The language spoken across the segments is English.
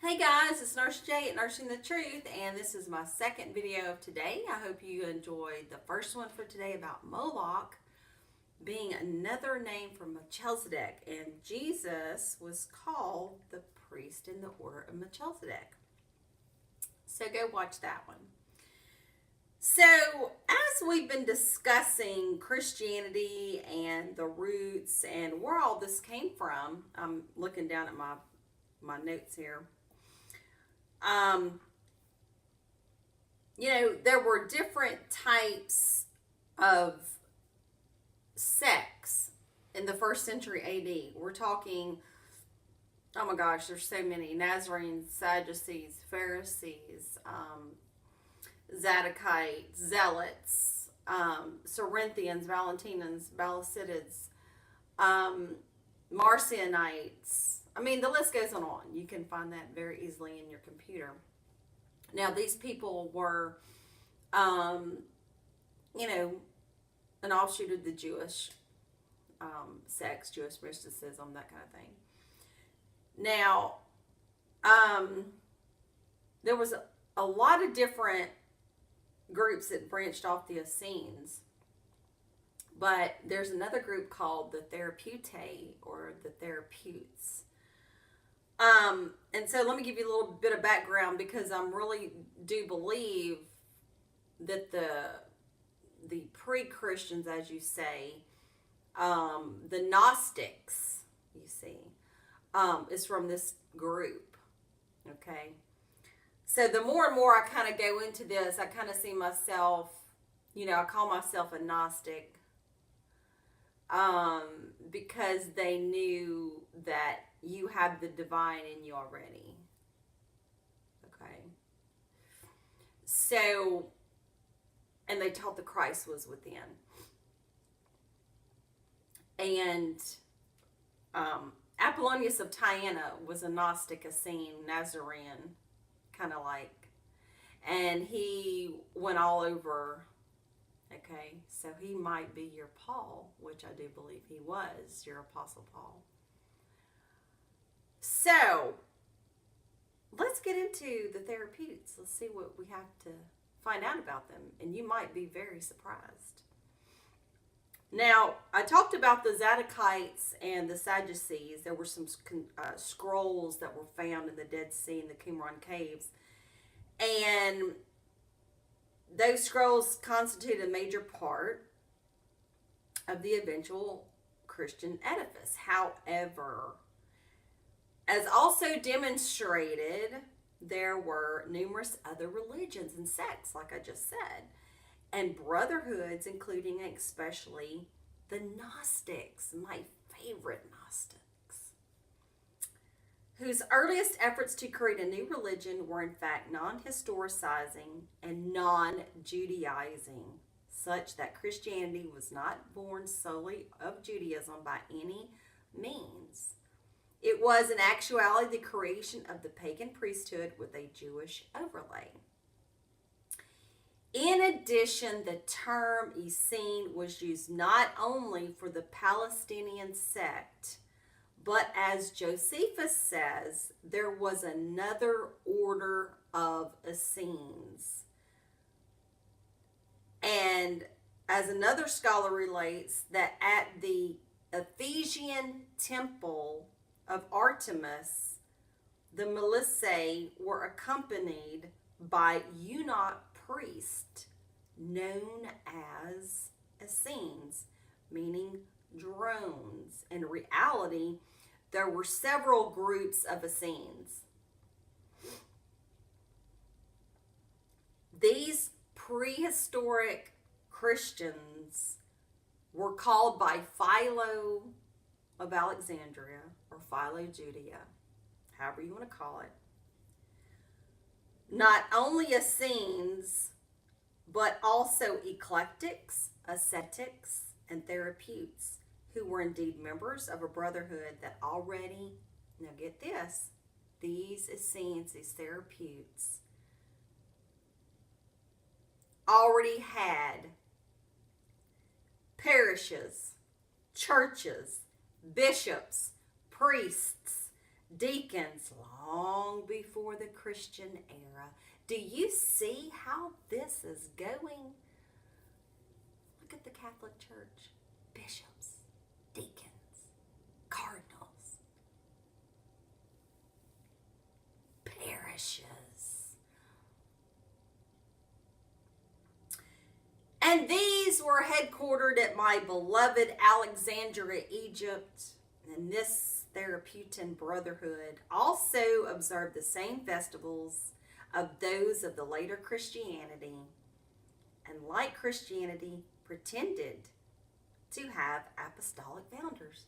Hey guys, it's Nurse J at Nursing the Truth, and this is my second video of today. I hope you enjoyed the first one for today about Moloch being another name for Melchizedek, and Jesus was called the priest in the order of Melchizedek. So go watch that one. So, as we've been discussing Christianity and the roots and where all this came from, I'm looking down at my notes here. Um, there were different types of sects in the first century AD. We're talking, oh my gosh, there's so many: Nazarenes, Sadducees, Pharisees, Zadokites, Zealots, Cerinthians, Valentinans, Balacidids, Marcionites. I mean, the list goes on. You can find that very easily in your computer. Now, these people were, you know, an offshoot of the Jewish sects, Jewish mysticism, that kind of thing. Now, there was a lot of different groups that branched off the Essenes. But there's another group called the Therapeutae or the Therapeutes. And so let me give you a little bit of background because I really do believe that the pre-Christians, as you say, the Gnostics, you see, is from this group. Okay. So the more and more I kind of go into this, I kind of see myself, I call myself a Gnostic, because they knew that you have the divine in you already. Okay. So, and they taught the Christ was within. And Apollonius of Tyana was a Gnostic, Essene, Nazarene, kind of like. And he went all over. Okay, so he might be your Paul, which I do believe he was, your Apostle Paul. So, let's get into the Therapeutes. Let's see what we have to find out about them, and you might be very surprised. Now, I talked about the Zadokites and the Sadducees. There were some scrolls that were found in the Dead Sea in the Qumran caves, and those scrolls constitute a major part of the eventual Christian edifice. However, as also demonstrated, there were numerous other religions and sects, like I just said, and brotherhoods, including especially the Gnostics, my favorite Gnostics, whose earliest efforts to create a new religion were in fact non-historicizing and non-Judaizing, such that Christianity was not born solely of Judaism by any means. It was in actuality the creation of the pagan priesthood with a Jewish overlay. In addition, the term Essene was used not only for the Palestinian sect, but as Josephus says, there was another order of Essenes. And as another scholar relates, that at the Ephesian temple of Artemis, the Melissae were accompanied by eunuch priests known as Essenes, meaning drones. In reality, there were several groups of Essenes. These prehistoric Christians were called by Philo of Alexandria, or Philo-Judaea, however you want to call it. Not only Essenes, but also eclectics, ascetics, and therapeutes, who were indeed members of a brotherhood that already, now get this, these Essenes, these therapeutes, already had parishes, churches, bishops, priests, deacons long before the Christian era. Do you see how this is going? Look at the Catholic Church. Bishops, deacons, cardinals, parishes. And these were headquartered at my beloved Alexandria, Egypt. And this Therapeutan brotherhood also observed the same festivals of those of the later Christianity, and like Christianity, pretended to have apostolic founders.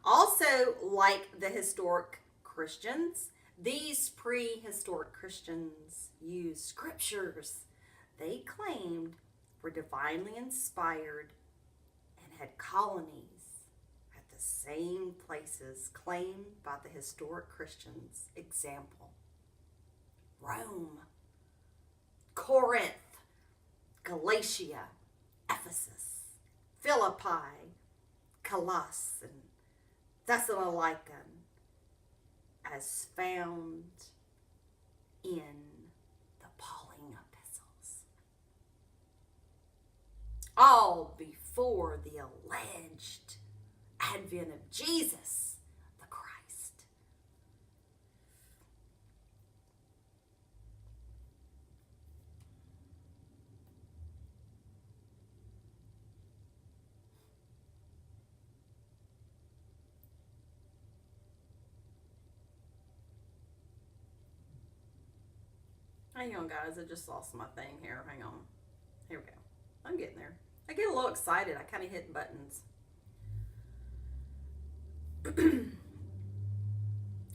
Also, like the historic Christians, these prehistoric Christians used scriptures they claimed were divinely inspired and had colonies at the same places claimed by the historic Christians. Example: Rome, Corinth, Galatia, Ephesus, Philippi, Colossus, and Thessalonica, as found in the Pauline epistles. All before the alleged advent of Jesus the Christ. Hang on, guys. I just lost my thing here. Hang on. Here we go. I'm getting there. I get a little excited. I kind of hit buttons.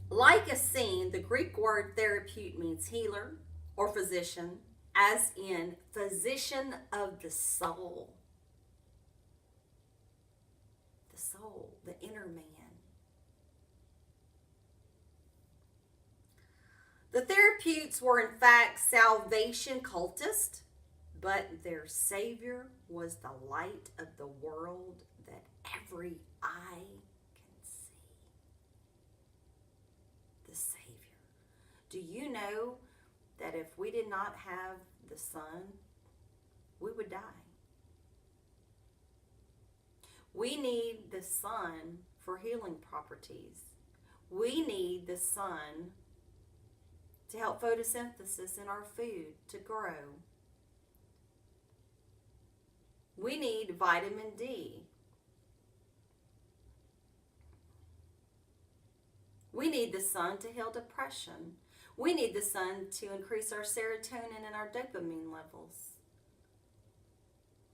Like Essene, the Greek word therapeut means healer or physician, as in physician of the soul. The soul, the inner man. The Therapeuts were in fact salvation cultists, but their Savior was the light of the world that every eye can see. The Savior. Do you know that if we did not have the Son, we would die? We need the sun for healing properties. We need the sun to help photosynthesis in our food to grow. We need vitamin D. We need the sun to heal depression. We need the sun to increase our serotonin and our dopamine levels.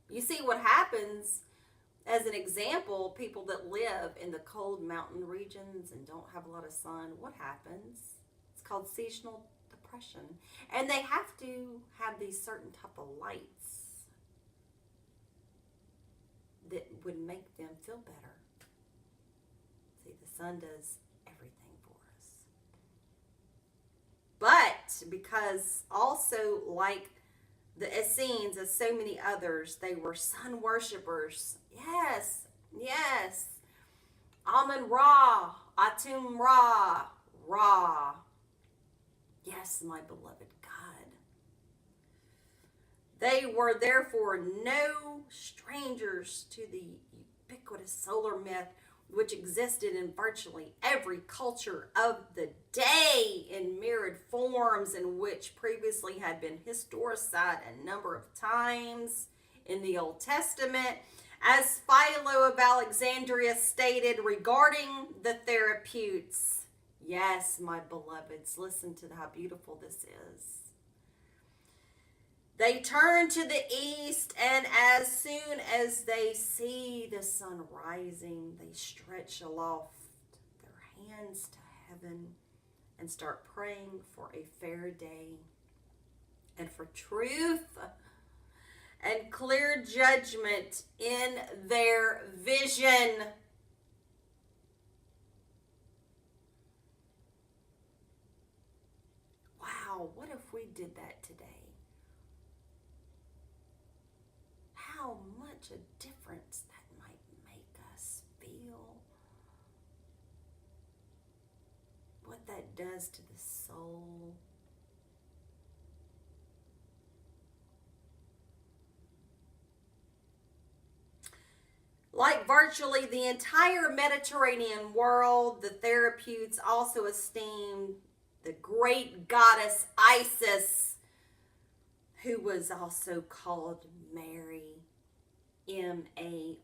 You see what happens, as an example, people that live in the cold mountain regions and don't have a lot of sun, what happens? It's called seasonal depression. And they have to have these certain type of lights that would make them feel better. See, the sun does everything for us. But because also, like the Essenes, as so many others, they were sun worshipers. Yes, yes. Amun Ra, Atum Ra, Ra. Yes, my beloved God. They were therefore no strangers to the ubiquitous solar myth, which existed in virtually every culture of the day in myriad forms, and which previously had been historicized a number of times in the Old Testament. As Philo of Alexandria stated regarding the Therapeuts, yes, my beloveds, listen to how beautiful this is. They turn to the east, and as soon as they see the sun rising, they stretch aloft their hands to heaven and start praying for a fair day and for truth and clear judgment in their vision. Wow, what if we did that today? How much a difference that might make us feel. what that does to the soul. Like virtually the entire Mediterranean world, the Therapeutes also esteemed the great goddess Isis, who was also called Mary, Mari.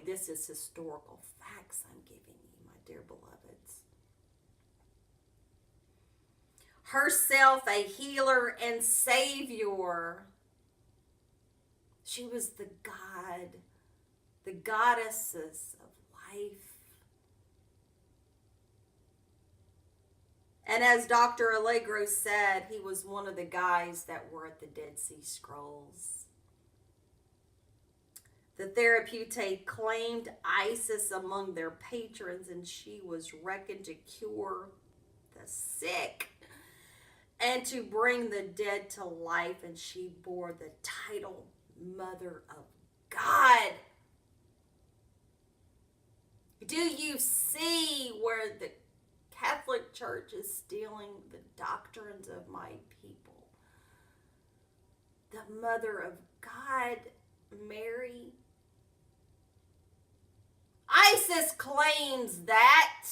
This is historical facts I'm giving you, my dear beloveds. Herself a healer and savior. She was the goddesses of life. And as Dr. Allegro said, he was one of the guys that were at the Dead Sea Scrolls. The Therapeutae claimed Isis among their patrons, and she was reckoned to cure the sick and to bring the dead to life, and she bore the title Mother of God. Do you see where the Catholic Church is stealing the doctrines of my people? The Mother of God, Mary. Isis claims that.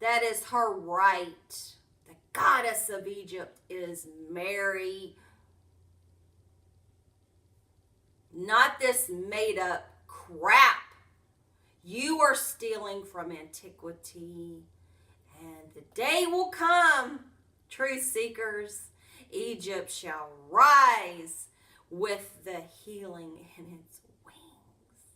That is her right. The goddess of Egypt is Mary. Not this made up crap you are stealing from antiquity. And the day will come, truth seekers, Egypt shall rise with the healing in its wings.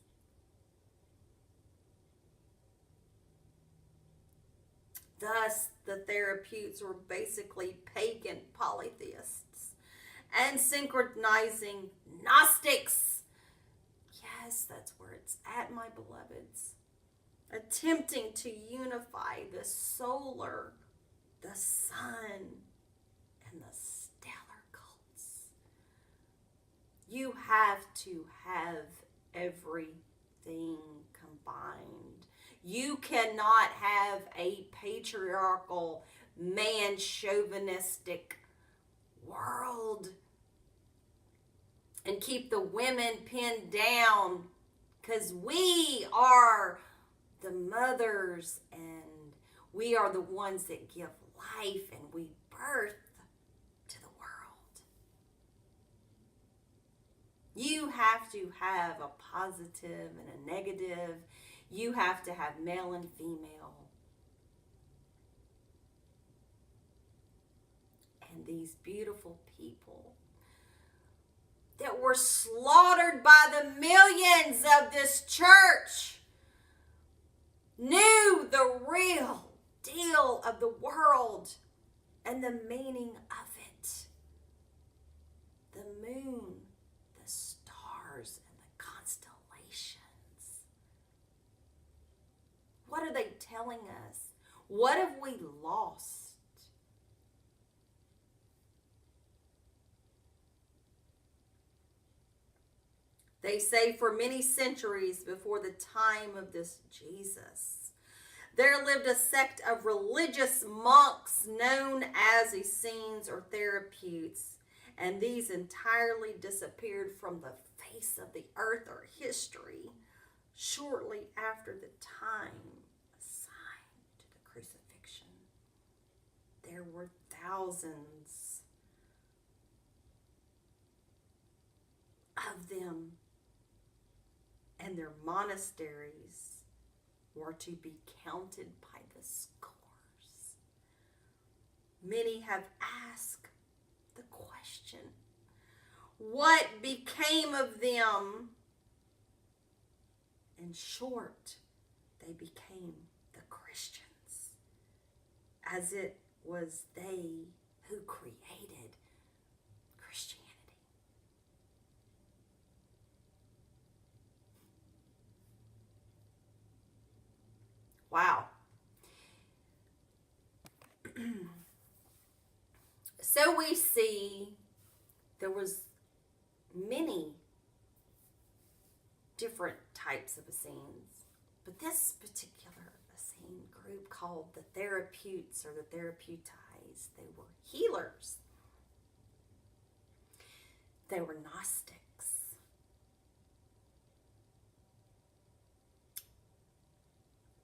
Thus, the Therapeutes were basically pagan polytheists and synchronizing Gnostics. Yes, that's where it's at, my beloveds. Attempting to unify the solar, the sun, and the stellar cults. You have to have everything combined. You cannot have a patriarchal, man-chauvinistic world and keep the women pinned down, because we are the mothers and we are the ones that give life and we birth to the world. You have to have a positive and a negative. You have to have male and female. And these beautiful people that were slaughtered by the millions of this church knew the real deal of the world and the meaning of it. The moon, the stars, and the constellations. What are they telling us? What have we lost? They say for many centuries before the time of this Jesus, there lived a sect of religious monks known as Essenes or Therapeutes, and these entirely disappeared from the face of the earth or history shortly after the time assigned to the crucifixion. There were thousands of them, and their monasteries were to be counted by the scores. Many have asked the question, what became of them? In short, they became the Christians, as it was they who created Christianity. Wow. So we see there was many different types of Essenes, but this particular Essene group called the Therapeutes or the Therapeutites. They were healers. They were Gnostics.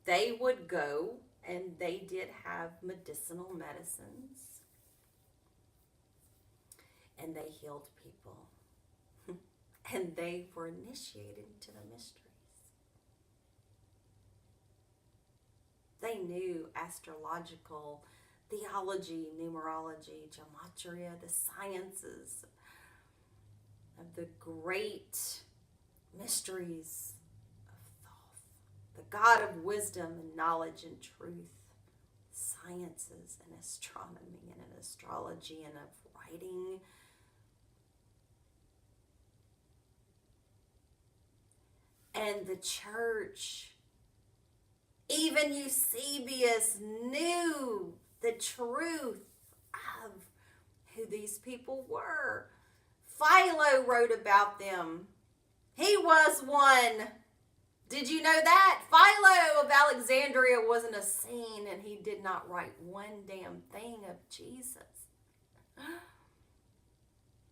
They would go and they did have medicinal medicines and they healed people. And they were initiated into the mysteries. They knew astrological theology, numerology, gematria, the sciences of the great mysteries of Thoth, the God of wisdom and knowledge and truth, sciences and astronomy and in astrology and of writing. And the church, even Eusebius, knew the truth of who these people were. Philo wrote about them. He was one. Did you know that? Philo of Alexandria was an Essene, and he did not write one damn thing of Jesus.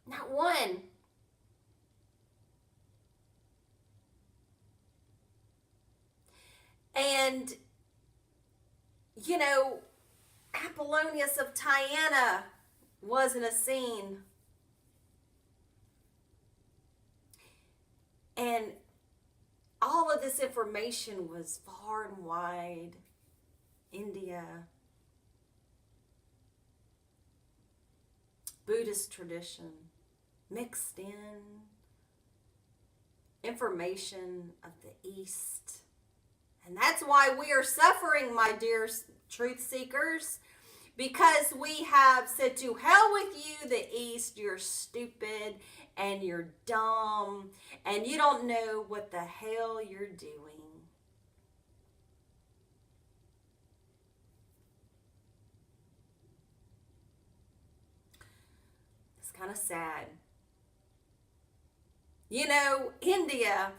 Not one. And, you know, Apollonius of Tyana was an Essene. And all of this information was far and wide. India, Buddhist tradition, mixed in, information of the East. And that's why we are suffering, my dear truth seekers, because we have said to hell with you, the East, you're stupid and you're dumb and you don't know what the hell you're doing. It's kind of sad. You know, India,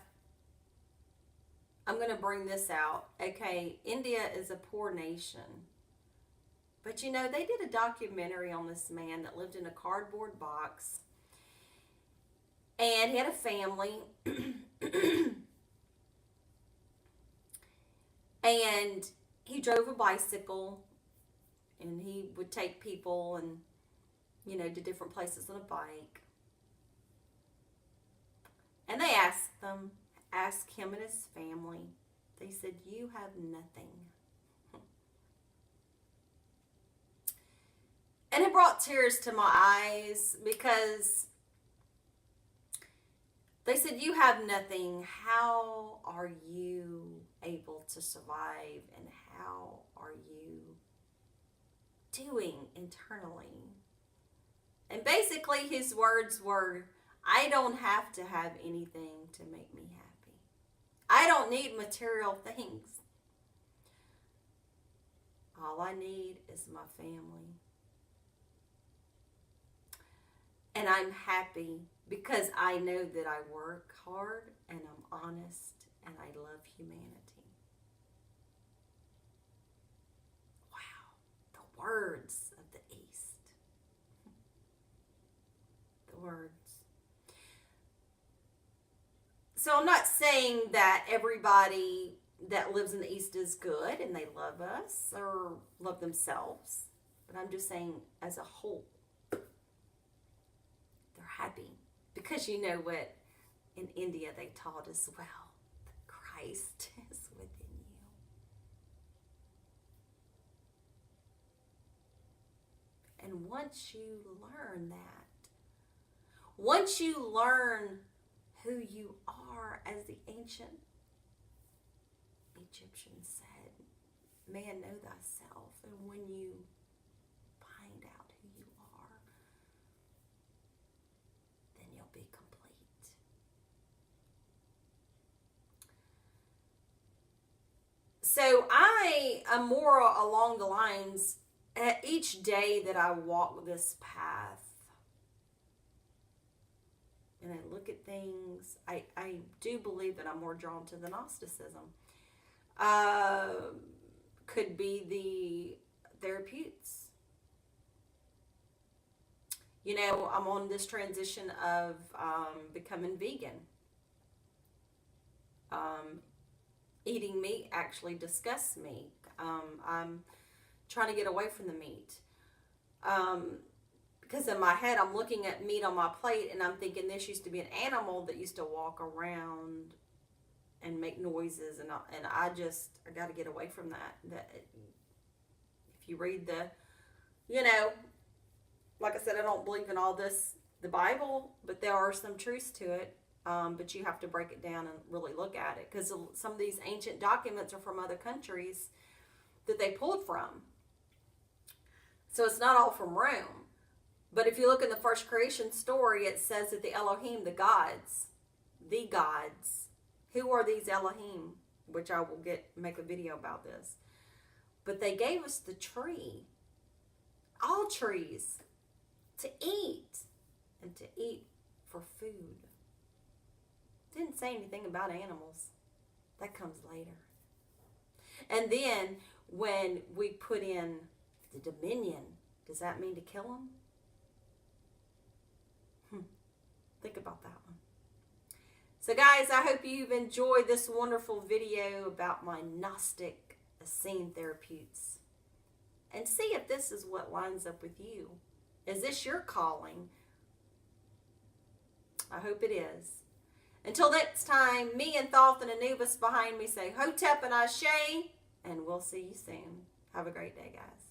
I'm going to bring this out. Okay, India is a poor nation. But you know, they did a documentary on this man that lived in a cardboard box. And he had a family. And he drove a bicycle. And he would take people and, you know, to different places on a bike. And they asked him and his family, they said, you have nothing. And it brought tears to my eyes because they said, you have nothing. How are you able to survive? And how are you doing internally? And basically his words were, I don't have to have anything to make me happy. I don't need material things. All I need is my family. And I'm happy because I know that I work hard and I'm honest and I love humanity. Wow, the words of the East. The words. So I'm not saying that everybody that lives in the East is good and they love us or love themselves, but I'm just saying as a whole, they're happy. Because you know what? In India they taught as well, that Christ is within you. And once you learn that, once you learn who you are, as the ancient Egyptians said, man, know thyself. And when you find out who you are, then you'll be complete. So I am more along the lines, at each day that I walk this path, and I look at things, I do believe that I'm more drawn to the Gnosticism. could be the therapeutics. You know, I'm on this transition of becoming vegan. Eating meat actually disgusts me. I'm trying to get away from the meat. Because in my head, I'm looking at meat on my plate and I'm thinking this used to be an animal that used to walk around and make noises. And I got to get away from that. If you read like I said, I don't believe in all this, the Bible, but there are some truths to it. But you have to break it down and really look at it, because some of these ancient documents are from other countries that they pulled from. So it's not all from Rome. But if you look in the first creation story, it says that the Elohim, the gods, who are these Elohim? Which I will make a video about this. But they gave us the tree, all trees, to eat, and to eat for food. Didn't say anything about animals. That comes later. And then when we put in the dominion, does that mean to kill them? Think about that one. So guys, I hope you've enjoyed this wonderful video about my Gnostic Essene Therapeutics. And see if this is what lines up with you. Is this your calling? I hope it is. Until next time, me and Thoth and Anubis behind me say Hotep and Ashe, and we'll see you soon. Have a great day, guys.